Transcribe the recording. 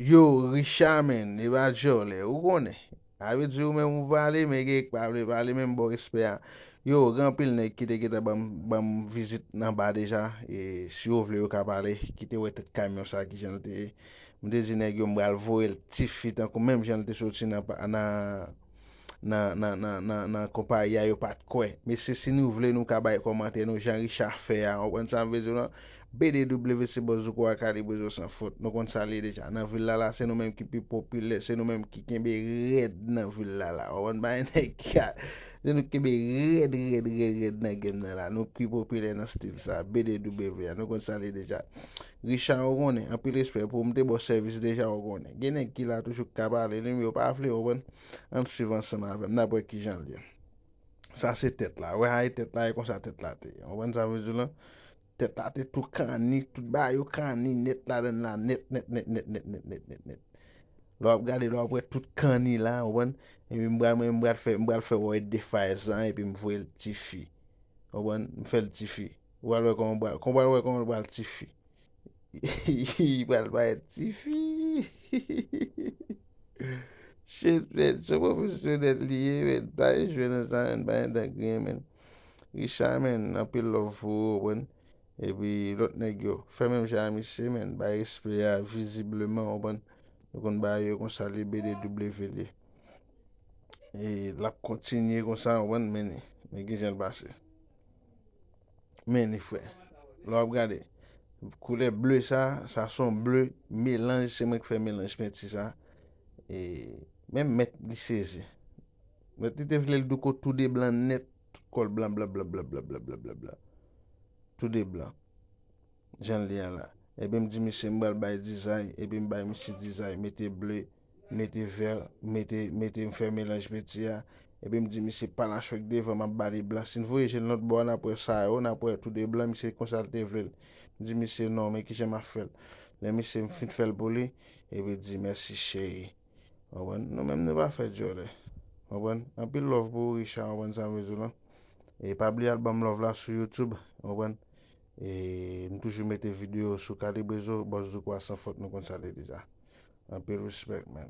Yo, Richard men, e ba jole, ou konen? Ave di ou men mou pale, men ge pale men mbo respe a. Yo, gampil ne kite kite bam vizit nan ba deja. E si ou vle yo ka pale, kite we tet kamyon sa ki jan te. Mde di ne gyo mbral vo el tifit an kon menm jan te soti nan kompa ya yo pat kwe. Me se si nou vle nou ka baye komante nou jan Richard fe a. Ou kon sa vezo lan. BDWC bozo kwa kali bozo san fote. Nou kon sa li deja nan villa la. Se nou menm ki pi popule. Se nou menm ki kenbe red nan villa la. Ou kon baye ne kya. Se nou kenbe red nan game nan la. Nou pi popule nan stil sa. BDWC. Nou kon sa li deja. Richard ou konen. Anpi respect pou mte bo servis deja ou konen. Genen ki la toujou kabale. Lemi ou pa afle ou kon. An suivant seman avem. Napwe ki jan li. Sa se tet la. Ou ha e tet la. E kon sa tet la te. Ou kon sa vizou lan. Tet la te tout kani, tout ba yo kani, net la den la, net. Lo ap gade, lo ap we tout kani la, ouwen, e mbral fe woy defay zan, e pi mvwe l tifi. Ouwen, mfe l tifi. Wal we kon mbral tifi. Mbral baye tifi. Shit, men, so profesyonet liye, men, baye jwene zan, baye da gre, men. Richard, men, apil love ou, ouwen. E pi lot negyo, fè mèm jami se men, ba espè ya vizibleman ou ban, nou kon ba yo kon sa li BDW. E la kontinye kon sa ou ban meni, men gen jen base. Meni fwe, lo ap gade, koule bleu sa son bleu, mélange, se mèk fè mélange met si sa. E mèm met li sezi. Met li te vle l duko tout de blan net, tout kol blan bla bla bla bla bla bla bla bla. Tout de blan. Jan li an la. Ebe m di misi mbal bay dizay. Ebe m bay misi dizay. Mete ble, mete ver, mete m fè mélange meti ya. Ebe m di misi palachwek devan m bali blan. Sin voye jen not bo an apwe sa yo. An apwe tout de blan. Misi konsalte vrel. M di misi non men ki jen ma fel. Le misi m fin fel boli. Ebe di mersi cheyi. Owen. Nou men ne va fe jore. Owen. An pi love bo Richard. Owen zan vezou lan. E pabli album love la sou YouTube. Owen. E nou toujou mette video sou Kali Bezo, boz do kwa san fote nou kon sa le deja. An pe respect, man.